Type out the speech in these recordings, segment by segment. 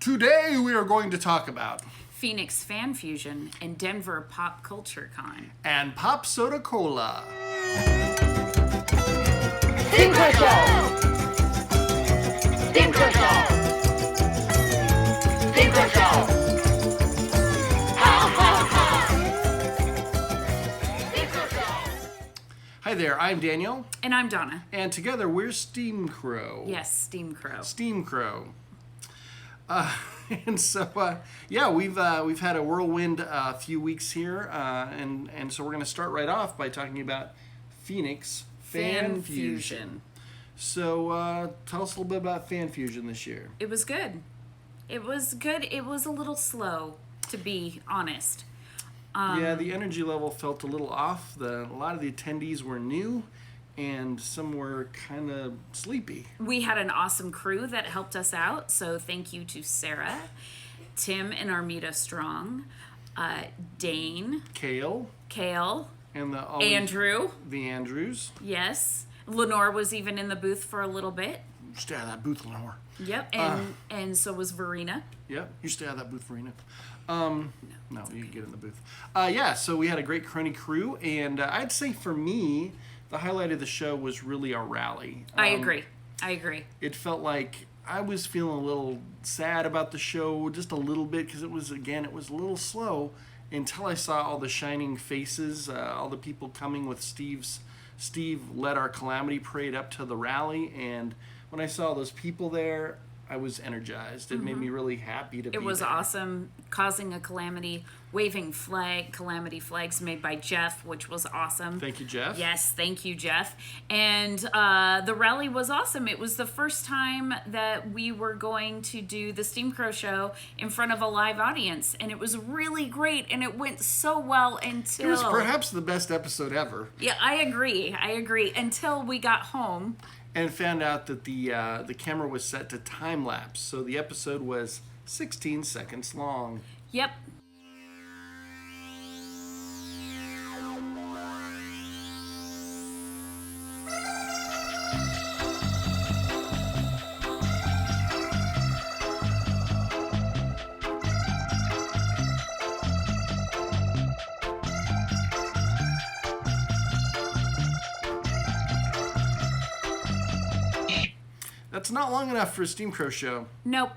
Today we are going to talk about Phoenix Fan Fusion and Denver Pop Culture Con. and Pop Soda Cola. Steam Show! Steam Show! Steam Show! Hi there, I'm Daniel, And I'm Donna. and together we're Steam Crow. Yes, Steam Crow. Steam Crow. And so, we've had a whirlwind few weeks here, and so we're going to start right off by talking about Phoenix Fan Fusion. So, tell us a little bit about Fan Fusion this year. It was good. It was good. It was a little slow, to be honest. Yeah, the energy level felt a little off. A lot of the attendees were new, and some were kind of sleepy. We had an awesome crew that helped us out, so thank you to Sarah, Tim and Armida Strong, Dane, Kale, and Andrew. The Andrews. Yes. Lenore was even in the booth for a little bit. Stay out of that booth, Lenore. Yep, and so was Verena. Yep, you stay out of that booth, Verena. No, you can get in the booth. So we had a great crony crew, and I'd say for me, the highlight of the show was really our rally. I agree. It felt like I was feeling a little sad about the show, just a little bit, because it was a little slow until I saw all the shining faces, all the people coming with Steve led our Calamity Parade up to the rally, and when I saw those people there, I was energized. It made me really happy to be there. It was awesome, causing a calamity, waving calamity flags made by Jeff, which was awesome. Thank you, Jeff. Yes, thank you, Jeff. And the rally was awesome. It was the first time that we were going to do the Steam Crow show in front of a live audience, and it was really great, and it went so well until... It was perhaps the best episode ever. Yeah, I agree, until we got home. And found out that the camera was set to time lapse, so the episode was 16 seconds long. Yep. That's not long enough for a Steam Crow show. Nope.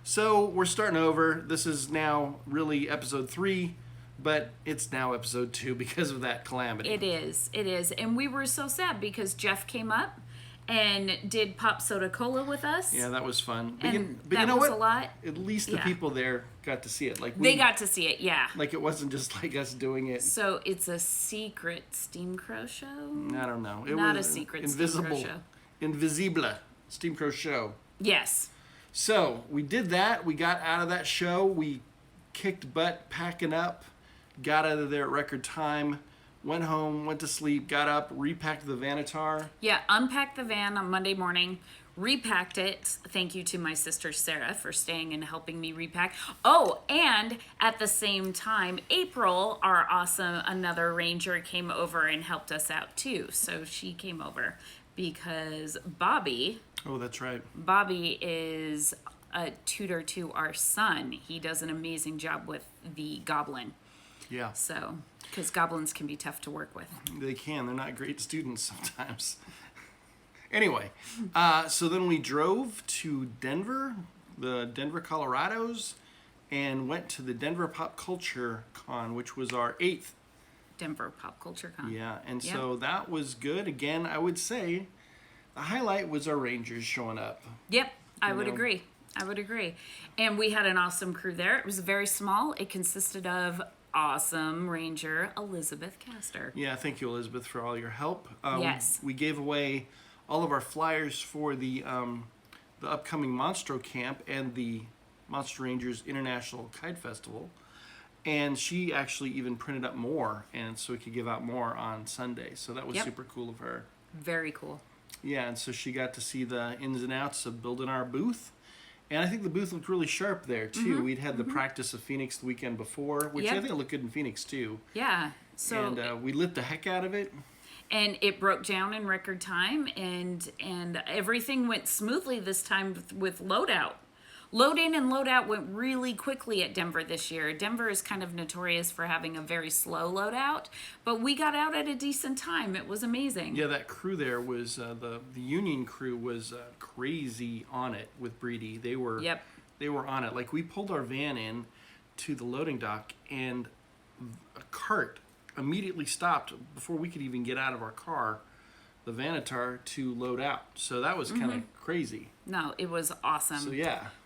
So we're starting over. This is now really episode 3, but it's now episode 2 because of that calamity. It is. And we were so sad because Jeff came up and did Pop Soda Cola with us. Yeah, that was fun. And but that you know was what? a lot. At least the people there got to see it. They got to see it, yeah. Like it wasn't just like us doing it. So it's a secret Steam Crow show? I don't know. It Not was a secret invisible, Steam Crow show. Invisible Steam Crow show. Yes. So we did that. We got out of that show. We kicked butt packing up, got out of there at record time, went home, went to sleep, got up, repacked the Vanitar. Yeah, unpacked the van on Monday morning, repacked it. Thank you to my sister Sarah for staying and helping me repack. Oh, and at the same time, April, our awesome another ranger, came over and helped us out too. So she came over because Bobby... Oh, that's right. Bobby is a tutor to our son. He does an amazing job with the goblin. Yeah. So, because goblins can be tough to work with. They can. They're not great students sometimes. Anyway, so then we drove to Denver, the Denver Colorados, and went to the Denver Pop Culture Con, which was our 8th. Denver Pop Culture Con. Yeah, and so that was good. Again, I would say the highlight was our Rangers showing up. Yep, I would agree. And we had an awesome crew there. It was very small. It consisted of awesome Ranger Elizabeth Castor. Yeah, thank you, Elizabeth, for all your help. Yes. We gave away all of our flyers for the upcoming Monstro Camp and the Monster Rangers International Kite Festival. And she actually even printed up more, and so we could give out more on Sunday. So that was super cool of her. Very cool. Yeah, and so she got to see the ins and outs of building our booth. And I think the booth looked really sharp there, too. We'd had the practice of Phoenix the weekend before, which I think it looked good in Phoenix, too. Yeah. So And we lit the heck out of it. And it broke down in record time, and everything went smoothly this time with loadout. Load in and load out went really quickly at Denver this year. Denver is kind of notorious for having a very slow loadout, but we got out at a decent time. It was amazing. Yeah, that crew there was the Union crew was crazy on it with Breedy. They were Yep. they were on it. Like we pulled our van in to the loading dock, and a cart immediately stopped before we could even get out of our car, the Vanitar, to load out. So that was kind of crazy. No, it was awesome.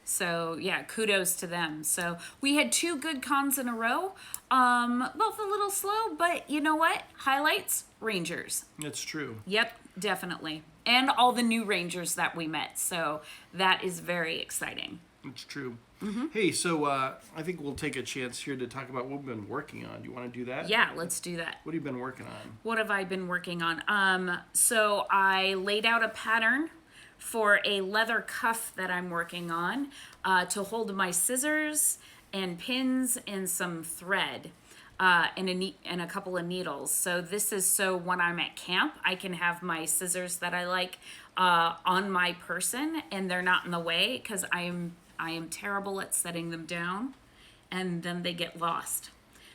So yeah, Kudos to them. So we had 2 good cons in a row. Both a little slow, but you know what? Highlights, Rangers. that's true. Yep, definitely. And all the new Rangers that we met. So that is very exciting. It's true. Hey, so I think we'll take a chance here to talk about what we've been working on. Do you want to do that? Yeah, let's do that. What have you been working on? What have I been working on? So I laid out a pattern for a leather cuff that I'm working on to hold my scissors and pins and some thread and a couple of needles. So this is so when I'm at camp, I can have my scissors that I like on my person and they're not in the way because I am terrible at setting them down and then they get lost.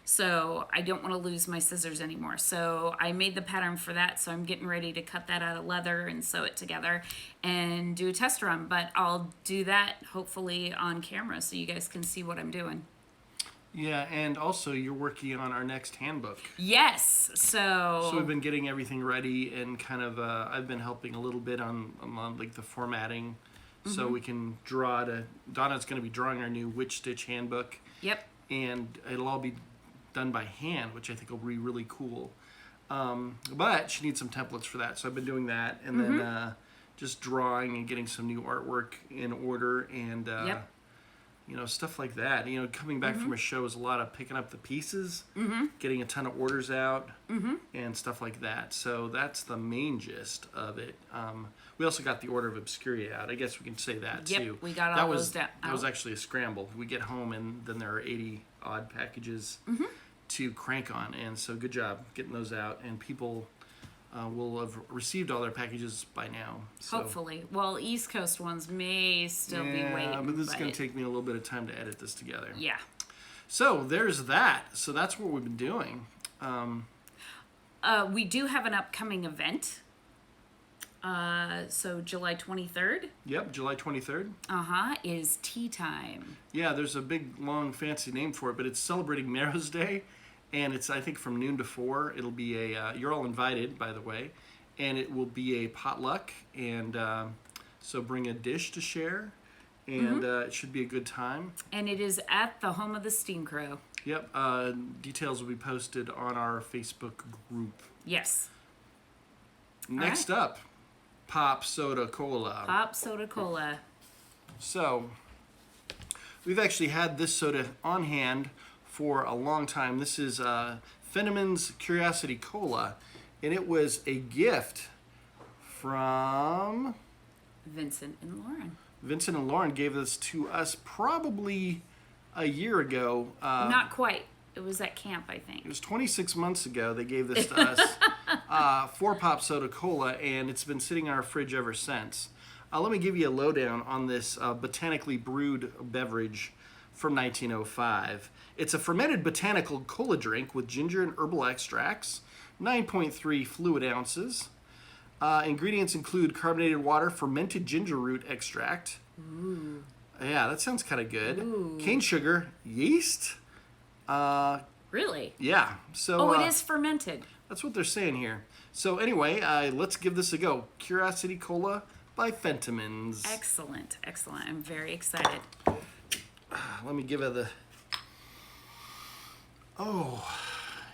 So I don't want to lose my scissors anymore. So I made the pattern for that. So I'm getting ready to cut that out of leather and sew it together and do a test run. But I'll do that hopefully on camera so you guys can see what I'm doing. Yeah, and also you're working on our next handbook. Yes. So we've been getting everything ready and kind of I've been helping a little bit on like the formatting. So we can draw to Donna's going to be drawing our new Witch Stitch handbook. Yep. And it'll all be done by hand, which I think will be really cool. But she needs some templates for that, so I've been doing that, and then just drawing and getting some new artwork in order, and Yep. Stuff like that. Coming back from a show is a lot of picking up the pieces, getting a ton of orders out, and stuff like that. So that's the main gist of it. We also got the Order of Obscuria out. I guess we can say that Yep, too. we got that all was, those That was out. actually a scramble. We get home and then there are 80 odd packages to crank on, and so good job getting those out. And people will have received all their packages by now. So. Hopefully. Well, East Coast ones may still be waiting. But this is going to take me a little bit of time to edit this together. Yeah. So there's that. So that's what we've been doing. We do have an upcoming event. So July 23rd, Yep, July 23rd. is tea time. Yeah, there's a big, long, fancy name for it, but it's celebrating Marrow's Day, and it's, I think, from noon to 4. It'll be you're all invited, by the way, and it will be a potluck, and so bring a dish to share, and it should be a good time. And it is at the home of the Steam Crow. Yep, details will be posted on our Facebook group. Yes. Next up, Pop Soda Cola. Pop Soda Cola. So, we've actually had this soda on hand for a long time. This is Fentimins Curiosity Cola, and it was a gift from Vincent and Lauren. Vincent and Lauren gave this to us probably a year ago. Not quite. It was at camp, I think. It was 26 months ago they gave this to us for Pop Soda Cola, and it's been sitting in our fridge ever since. Let me give you a lowdown on this botanically brewed beverage from 1905. It's a fermented botanical cola drink with ginger and herbal extracts, 9.3 fluid ounces. Ingredients include carbonated water, fermented ginger root extract. Ooh. Yeah, that sounds kind of good. Ooh. Cane sugar, yeast. Really? Yeah. So. Oh, it is fermented. That's what they're saying here. So anyway, let's give this a go. Curiosity Cola by Fentimins. Excellent. Excellent. I'm very excited. Let me give it the... Oh,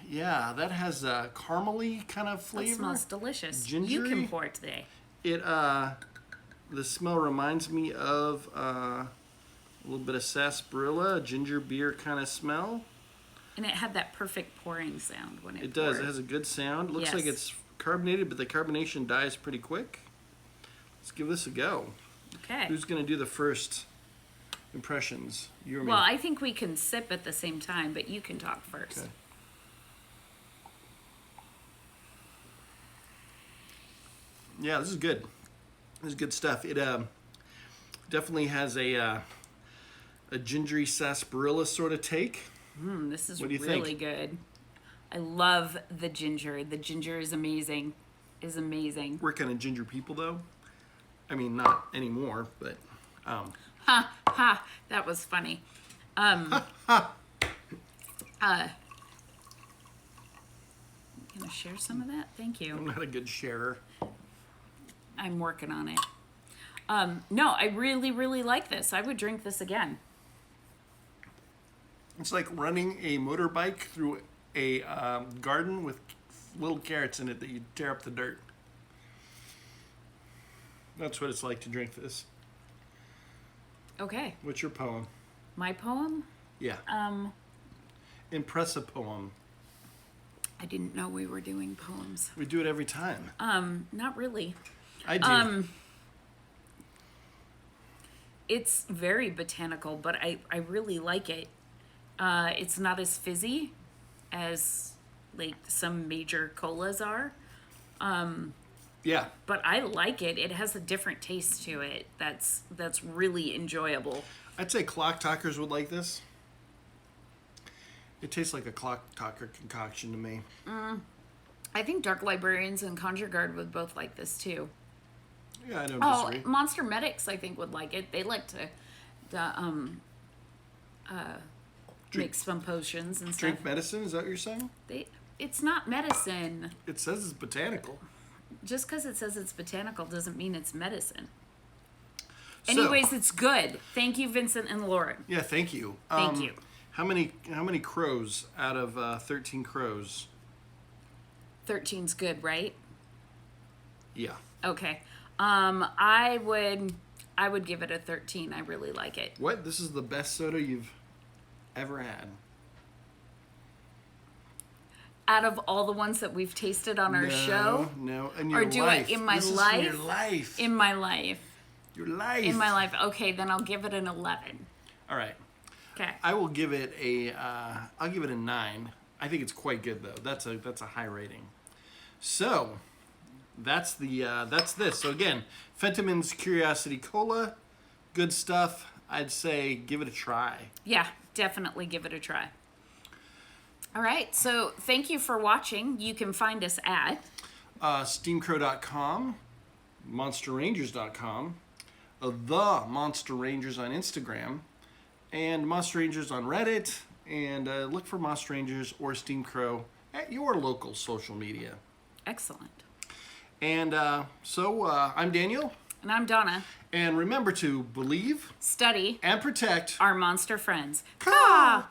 yeah, that has a caramely kind of flavor. That smells delicious. Gingery. You can pour it today. It, the smell reminds me of a little bit of sarsaparilla, ginger beer kind of smell. And it had that perfect pouring sound when it It does. poured. It has a good sound. Looks like Yes. it's carbonated, but the carbonation dies pretty quick. Let's give this a go. Okay. Who's going to do the first impressions? You or me? Well, I think we can sip at the same time, but you can talk first. Okay. Yeah, this is good. This is good stuff. It definitely has a a gingery sarsaparilla sort of take. This is What do you really think? good. I love the ginger. The ginger is amazing. Is amazing. We're kind of ginger people, though. I mean, not anymore, but Ha ha. That was funny. Gonna share some of that? Thank you. I'm not a good sharer. I'm working on it. No, I really, really like this. I would drink this again. It's like running a motorbike through a garden with little carrots in it that you tear up the dirt. That's what it's like to drink this. Okay. What's your poem? My poem? Yeah. Impress a poem. I didn't know we were doing poems. We do it every time. Not really. I do. It's very botanical, but I really like it. It's not as fizzy as like some major colas are, Yeah. but I like it. It has a different taste to it that's really enjoyable. I'd say clock talkers would like this. It tastes like a clock talker concoction to me. I think Dark Librarians and Conjure Guard would both like this too. Yeah, I don't Oh, disagree. Monster Medics I think would like it. They like to make some potions and stuff. Drink medicine, is that what you're saying? It's not medicine. It says it's botanical. Just because it says it's botanical doesn't mean it's medicine. So- Anyways, it's good. Thank you, Vincent and Lauren. Yeah, thank you. Thank you. How many crows out of 13 crows? 13's good, right? Yeah. Okay. I would give it a 13. I really like it. What? This is the best soda you've ever had? Out of all the ones that we've tasted on our show, No, in or your do life. it in my This is life? your life. in my life, Your life. in my life. Okay, then I'll give it an 11. All right. Okay. I will give it I'll give it a 9. I think it's quite good though. That's a high rating. So, that's this. So again, Fentimins Curiosity Cola, good stuff. I'd say give it a try. Yeah, definitely give it a try. All right, so thank you for watching. You can find us at Steamcrow.com, MonsterRangers.com, The Monster Rangers on Instagram, and Monster Rangers on Reddit, and look for Monster Rangers or Steamcrow at your local social media. Excellent. And so I'm Daniel, And I'm Donna. and remember to believe Study and protect our monster friends. Caw!